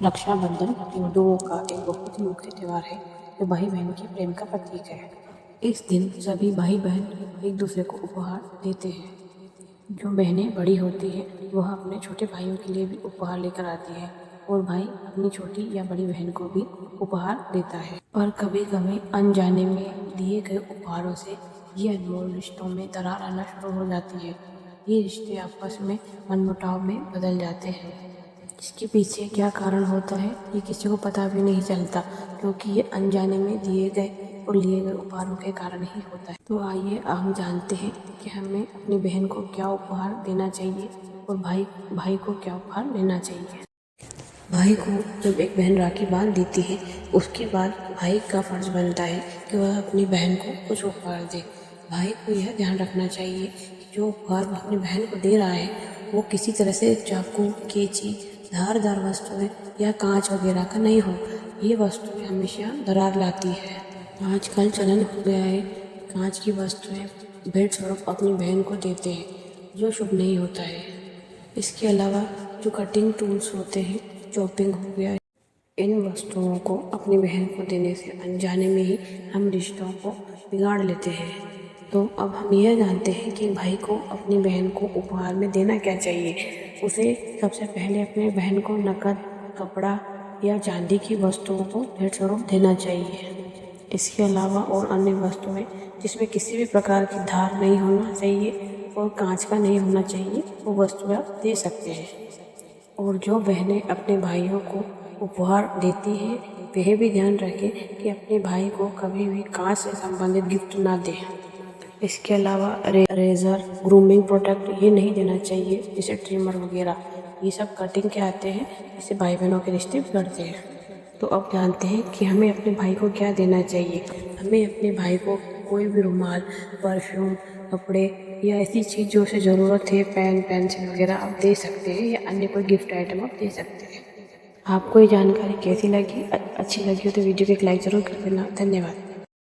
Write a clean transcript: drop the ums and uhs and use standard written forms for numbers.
रक्षाबंधन हिंदुओं का एक बहुत ही मुख्य त्यौहार है जो भाई बहन के प्रेम का प्रतीक है। इस दिन सभी भाई बहन एक दूसरे को उपहार देते हैं। जो बहनें बड़ी होती हैं वह अपने छोटे भाइयों के लिए भी उपहार लेकर आती है और भाई अपनी छोटी या बड़ी बहन को भी उपहार देता है। पर कभी कभी अनजाने में दिए गए उपहारों से ये अनमोल रिश्तों में दरार आना शुरू हो जाती है। ये रिश्ते आपस में मनमुटाव में बदल जाते हैं। इसके पीछे क्या कारण होता है ये किसी को पता भी नहीं चलता, क्योंकि ये अनजाने में दिए गए और लिए गए उपहारों के कारण ही होता है। तो आइए हम जानते हैं कि हमें अपनी बहन को क्या उपहार देना चाहिए और भाई को क्या उपहार देना चाहिए। भाई को जब एक बहन राखी बांध देती है उसके बाद भाई का फर्ज बनता है कि वह अपनी बहन को कुछ उपहार दे। भाई को यह ध्यान रखना चाहिए कि जो उपहार वह अपनी बहन को दे रहा है वो किसी तरह से चाकू, कैंची, धारदार वस्तुएं या कांच वगैरह का नहीं हो। ये वस्तुएं हमेशा दरार लाती है। आजकल चलन हो गया है कांच की वस्तुएं भेंट स्वरूप अपनी बहन को देते हैं, जो शुभ नहीं होता है। इसके अलावा जो कटिंग टूल्स होते हैं, चॉपिंग हो गया, इन वस्तुओं को अपनी बहन को देने से अनजाने में ही हम रिश्तों को बिगाड़ लेते हैं। तो अब हम यह जानते हैं कि भाई को अपनी बहन को उपहार में देना क्या चाहिए। उसे सबसे पहले अपनी बहन को नकद, कपड़ा या चांदी की वस्तुओं को भेंट स्वरूप देना चाहिए। इसके अलावा और अन्य वस्तुएं जिसमें किसी भी प्रकार की धार नहीं होना चाहिए और कांच का नहीं होना चाहिए, वो वस्तुएं आप दे सकते हैं। और जो बहनें अपने भाइयों को उपहार देती हैं वह भी ध्यान रखें कि अपने भाई को कभी भी कांच से संबंधित गिफ्ट ना दें। इसके अलावा रेज़र, ग्रूमिंग प्रोडक्ट ये नहीं देना चाहिए, जैसे ट्रिमर वगैरह। ये सब कटिंग के आते हैं, इससे भाई बहनों के रिश्ते बिगड़ते हैं। तो अब जानते हैं कि हमें अपने भाई को क्या देना चाहिए। हमें अपने भाई को कोई भी रुमाल, परफ्यूम, कपड़े या ऐसी चीज़ जो उसे ज़रूरत है, पेन, पेंसिल वगैरह आप दे सकते हैं, या अन्य कोई गिफ्ट आइटम आप दे सकते हैं। आपको ये जानकारी कैसी लगी? अच्छी लगी हो तो वीडियो को एक लाइक ज़रूर कर देना। धन्यवाद।